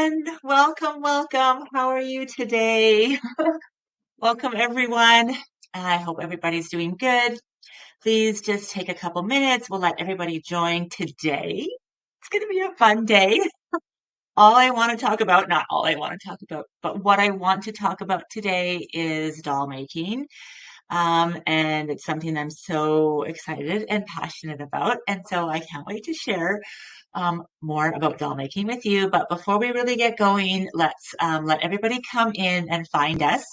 everyone. Welcome, welcome. How are you today? Welcome, everyone. I hope everybody's doing good. Please just take a couple minutes. We'll let everybody join today. It's going to be a fun day. All I want to talk about, not all I want to talk about, but what I want to talk about today is doll making. And it's something I'm so excited and passionate about. And so I can't wait to share more about doll making with you. But before we really get going, let's let everybody come in and find us.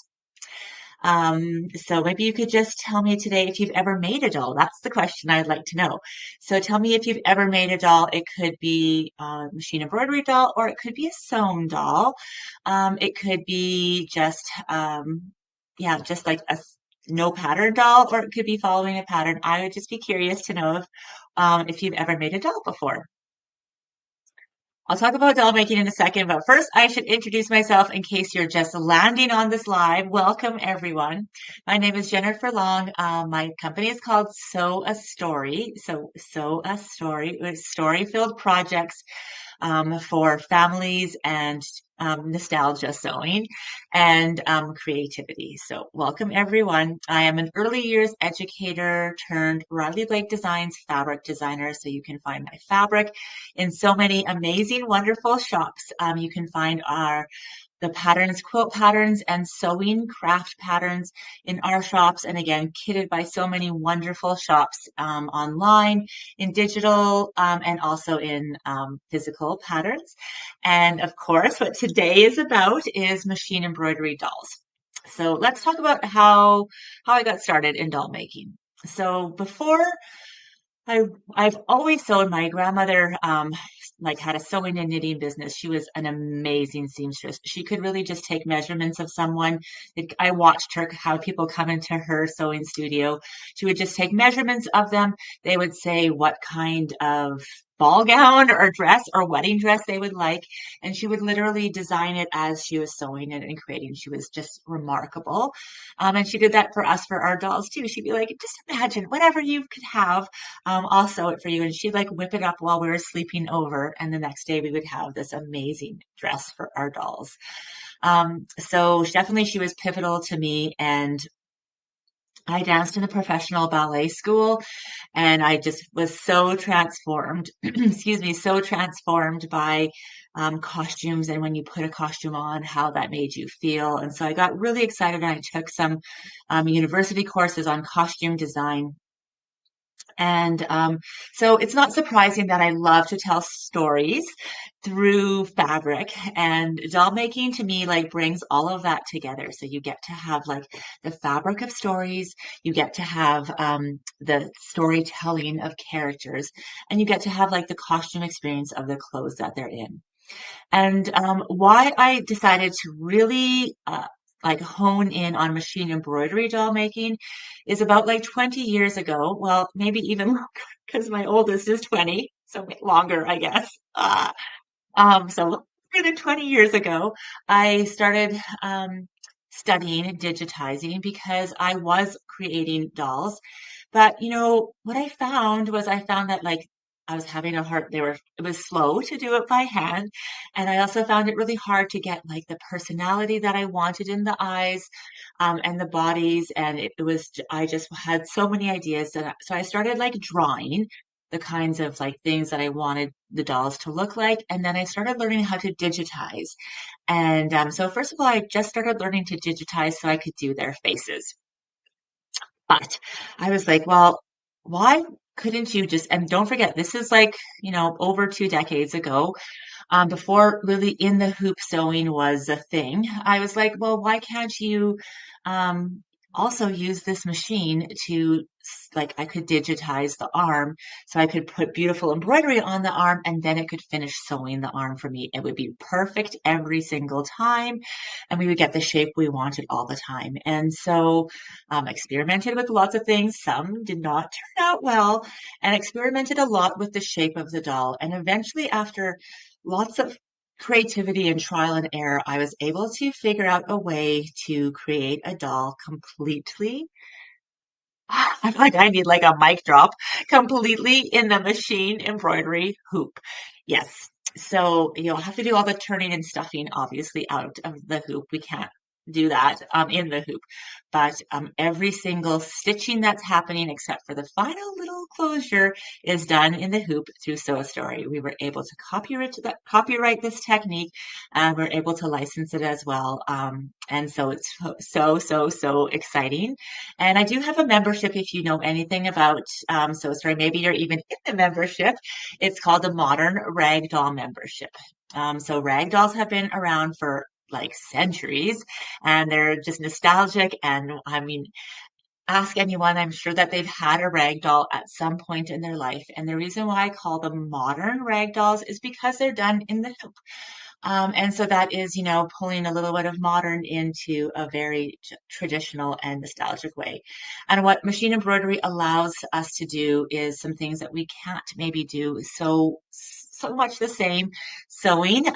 So maybe you could just tell me today if you've ever made a doll. That's the question I'd like to know. So tell me if you've ever made a doll. It could be a machine embroidery doll, or it could be a sewn doll. It could be just, yeah, just like no pattern doll, or it could be following a pattern. I would just be curious to know if you've ever made a doll before. I'll talk about doll making in a second, but first I should introduce myself in case you're just landing on this live. Welcome, everyone. My name is Jennifer Long. My company is called Sew a Story. So, Sew a Story, story-filled projects for families and nostalgia sewing and creativity. So, welcome everyone. I am an early years educator turned Riley Blake Designs fabric designer. So, you can find my fabric in so many amazing, wonderful shops. You can find the patterns, quilt patterns, and sewing craft patterns in our shops. And again, kitted by so many wonderful shops online, in digital, and also in physical patterns. And of course, what today is about is machine embroidery dolls. So let's talk about how I got started in doll making. So before I I've always sewn. My grandmother like had a sewing and knitting business. She was an amazing seamstress. She could really just take measurements of someone. I watched her how people come into her sewing studio. She would just take measurements of them. They would say what kind of ball gown or dress or wedding dress they would like, and she would literally design it as she was sewing it and creating. She was just remarkable. And she did that for us for our dolls too. She'd be like, just imagine whatever you could have, I'll sew it for you. And she'd like whip it up while we were sleeping over. And the next day we would have this amazing dress for our dolls. So definitely she was pivotal to me. And I danced in a professional ballet school and I just was so transformed, excuse me, so transformed by costumes and when you put a costume on, how that made you feel. And so I got really excited and I took some university courses on costume design. And so it's not surprising that I love to tell stories through fabric, and doll making to me like brings all of that together. So you get to have like the fabric of stories, you get to have the storytelling of characters, and you get to have like the costume experience of the clothes that they're in. And why I decided to really like hone in on machine embroidery doll making is about like 20 years ago. Well, maybe even longer because my oldest is 20, so longer, I guess. So longer than 20 years ago, I started studying digitizing because I was creating dolls. But what I found that like I was having a hard, it was slow to do it by hand. And I also found it really hard to get like the personality that I wanted in the eyes, and the bodies. And I just had so many ideas so I started like drawing the kinds of like things that I wanted the dolls to look like. And then I started learning how to digitize. And so first of all, I just started learning to digitize so I could do their faces. But I was like, well, why couldn't you just, and don't forget, this is like, over 2 decades ago, before really in the hoop sewing was a thing. I was like, well, why can't you um, also use this machine to, like, I could digitize the arm so I could put beautiful embroidery on the arm and then it could finish sewing the arm for me. It would be perfect every single time and we would get the shape we wanted all the time. And so experimented with lots of things. Some did not turn out well and experimented a lot with the shape of the doll. And eventually after lots of creativity and trial and error, I was able to figure out a way to create a doll completely. I feel like I need like a mic drop completely in the machine embroidery hoop. Yes. So you'll have to do all the turning and stuffing, obviously, out of the hoop. We can't do that in the hoop. But every single stitching that's happening, except for the final little closure, is done in the hoop through Sew a Story. We were able to copyright this technique, and we're able to license it as well. And so it's so exciting. And I do have a membership if you know anything about Sew a Story. Maybe you're even in the membership. It's called the Modern Ragdoll Membership. So ragdolls have been around for like centuries, and they're just nostalgic. And I mean, ask anyone, I'm sure that they've had a ragdoll at some point in their life. And the reason why I call them modern ragdolls is because they're done in the hoop. And so that is, pulling a little bit of modern into a very traditional and nostalgic way. And what machine embroidery allows us to do is some things that we can't maybe do so much the same sewing.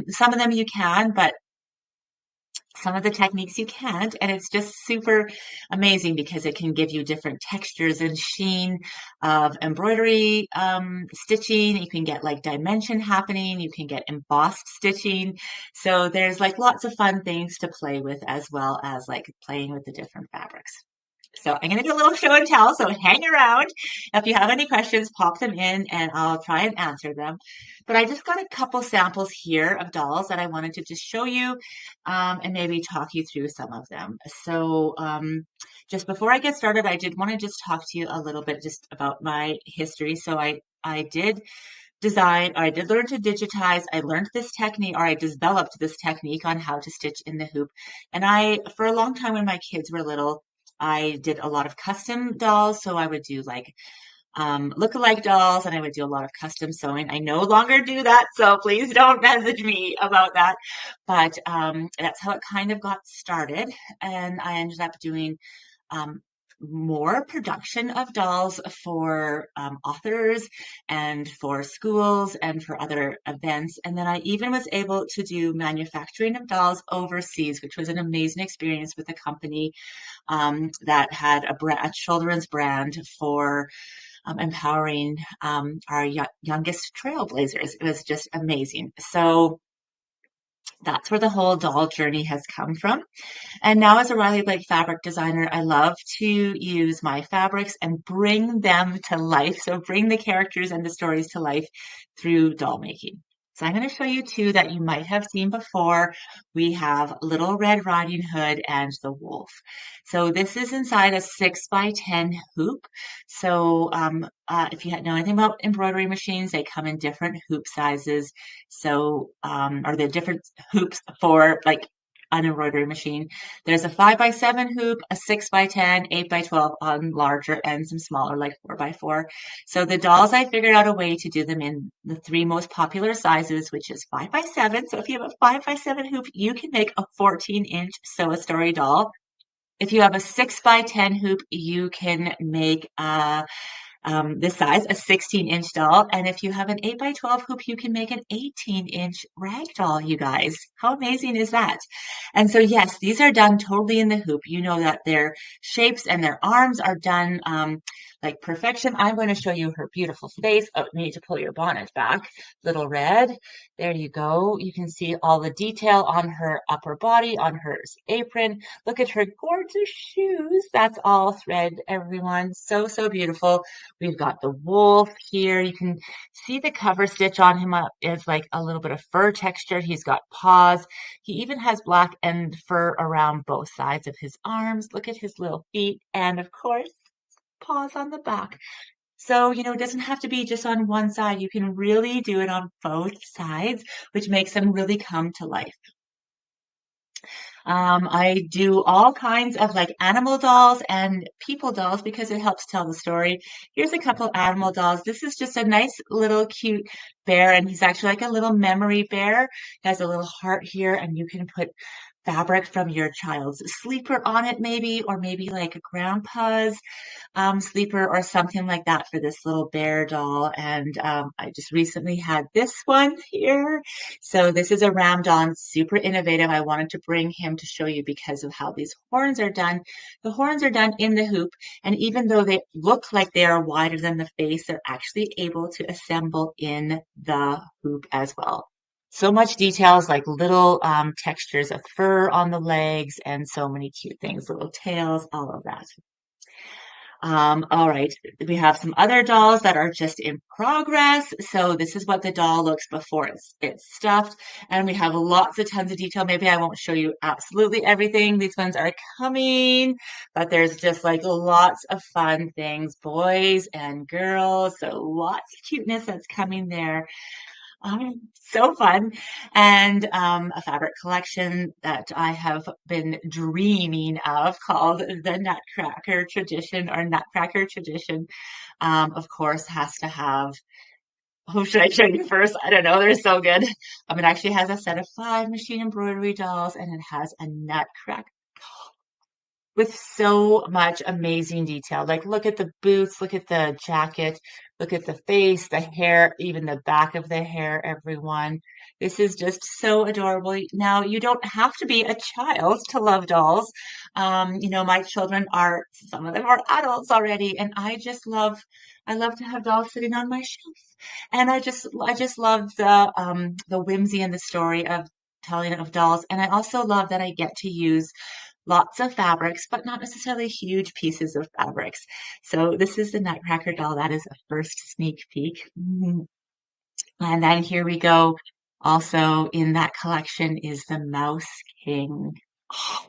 Some of them you can, but some of the techniques you can't, and it's just super amazing because it can give you different textures and sheen of embroidery stitching. You can get like dimension happening, you can get embossed stitching. So there's like lots of fun things to play with as well as like playing with the different fabrics. So I'm going to do a little show and tell. So hang around. If you have any questions, pop them in and I'll try and answer them. But I just got a couple samples here of dolls that I wanted to just show you and maybe talk you through some of them. So just before I get started, I did want to just talk to you a little bit just about my history. So I did design, or I did learn to digitize. I learned this technique, or I developed this technique on how to stitch in the hoop. And for a long time when my kids were little, I did a lot of custom dolls. So I would do like look-alike dolls, and I would do a lot of custom sewing. I no longer do that, so please don't message me about that. But that's how it kind of got started. And I ended up doing um, more production of dolls for authors and for schools and for other events. And then I even was able to do manufacturing of dolls overseas, which was an amazing experience with a company that had a children's brand for empowering our youngest trailblazers. It was just amazing. So that's where the whole doll journey has come from. And now, as a Riley Blake fabric designer, I love to use my fabrics and bring them to life. So, bring the characters and the stories to life through doll making. So, I'm going to show you two that you might have seen before. We have Little Red Riding Hood and the Wolf. So, this is inside a 6x10 hoop. So, if you know anything about embroidery machines, they come in different hoop sizes. So, or the different hoops for like an embroidery machine. There's a 5x7 hoop, a 6x10, 8x12 on larger, and some smaller, like 4x4. So the dolls, I figured out a way to do them in the three most popular sizes, which is 5x7. So if you have a 5x7 hoop, you can make a 14-inch Sew a Story doll. If you have a 6x10 hoop, you can make this size, a 16-inch doll. And if you have an 8x12 hoop, you can make an 18-inch rag doll, you guys. How amazing is that? And so, yes, these are done totally in the hoop. You know that their shapes and their arms are done like perfection. I'm going to show you her beautiful face. Oh, you need to pull your bonnet back. Little Red. There you go. You can see all the detail on her upper body, on her apron. Look at her gorgeous shoes. That's all thread, everyone. So beautiful. We've got the wolf here. You can see the cover stitch on him is like a little bit of fur texture. He's got paws. He even has black and fur around both sides of his arms. Look at his little feet. And of course, paws on the back. So, it doesn't have to be just on one side. You can really do it on both sides, which makes them really come to life. I do all kinds of like animal dolls and people dolls because it helps tell the story. Here's a couple animal dolls. This is just a nice little cute bear, and he's actually like a little memory bear. He has a little heart here, and you can put fabric from your child's sleeper on it, maybe, or maybe like a grandpa's sleeper or something like that for this little bear doll. And I just recently had this one here. So this is a ramdon, super innovative. I wanted to bring him to show you because of how these horns are done. The horns are done in the hoop, and even though they look like they are wider than the face, they're actually able to assemble in the hoop as well. So much details like little textures of fur on the legs and so many cute things, little tails, all of that. All right, we have some other dolls that are just in progress. So this is what the doll looks before it's stuffed. And we have lots of tons of detail. Maybe I won't show you absolutely everything. These ones are coming, but there's just like lots of fun things, boys and girls. So lots of cuteness that's coming there. So fun. And a fabric collection that I have been dreaming of called the Nutcracker Tradition or Nutcracker Tradition. Of course, has to have, who should I show you first? I don't know. They're so good. It actually has a set of 5 machine embroidery dolls and it has a Nutcracker with so much amazing detail. Like, look at the boots, look at the jacket, look at the face, the hair, even the back of the hair, everyone. This is just so adorable. Now, you don't have to be a child to love dolls. My children are, some of them are adults already, and I love to have dolls sitting on my shelf. And I just love the whimsy and the story of telling of dolls. And I also love that I get to use lots of fabrics, but not necessarily huge pieces of fabrics. So this is the Nutcracker doll. That is a first sneak peek. And then here we go. Also in that collection is the Mouse King. Oh,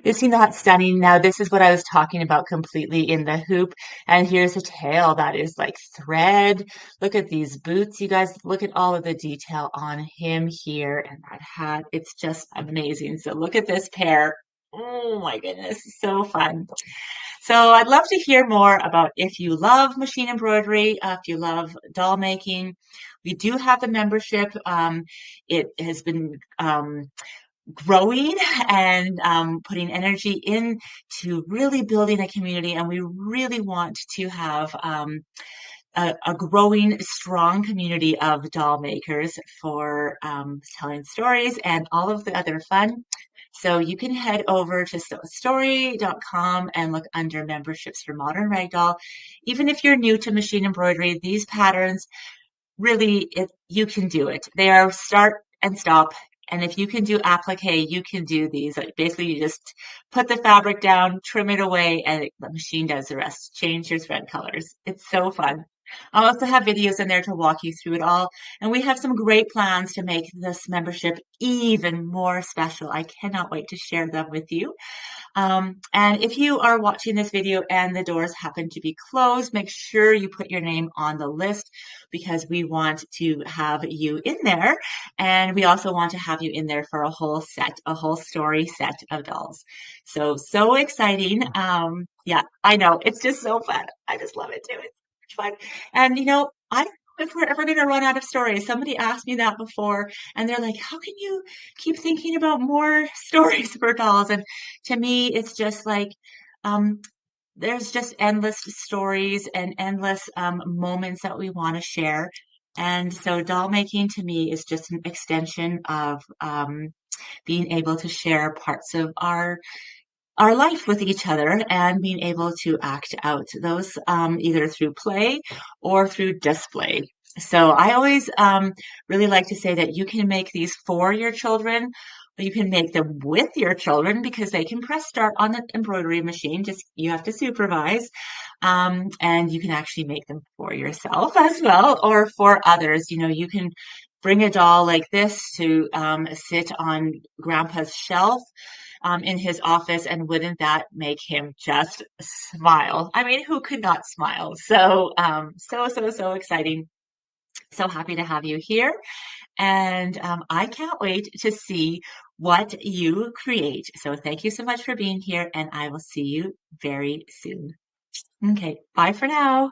isn't that stunning? Now, this is what I was talking about completely in the hoop. And here's a tail that is like thread. Look at these boots, you guys. Look at all of the detail on him here and that hat. It's just amazing. So look at this pair. Oh my goodness, so fun. So I'd love to hear more about if you love machine embroidery, if you love doll making. We do have the membership. It has been growing and putting energy into really building a community. And we really want to have a growing, strong community of doll makers for telling stories and all of the other fun. So you can head over to story.com and look under memberships for modern ragdoll. Even if you're new to machine embroidery, these patterns really you can do it. They are start and stop. And if you can do applique, you can do these. Like basically, you just put the fabric down, trim it away, and the machine does the rest. Change your thread colors. It's so fun. I'll also have videos in there to walk you through it all. And we have some great plans to make this membership even more special. I cannot wait to share them with you. And if you are watching this video and the doors happen to be closed, make sure you put your name on the list because we want to have you in there. And we also want to have you in there for a whole story set of dolls. So, so exciting. Yeah, I know. It's just so fun. I just love it too. It's fun. And, I don't know if we're ever going to run out of stories. Somebody asked me that before, and they're like, how can you keep thinking about more stories for dolls? And to me, it's just like um, there's just endless stories and endless moments that we want to share. And so doll making to me is just an extension of being able to share parts of our life with each other and being able to act out those either through play or through display. So I always really like to say that you can make these for your children, or you can make them with your children because they can press start on the embroidery machine. Just you have to supervise, and you can actually make them for yourself as well or for others. You can bring a doll like this to sit on Grandpa's shelf in his office, and wouldn't that make him just smile? I mean, who could not smile? So, so exciting. So happy to have you here. And I can't wait to see what you create. So thank you so much for being here, and I will see you very soon. Okay, bye for now.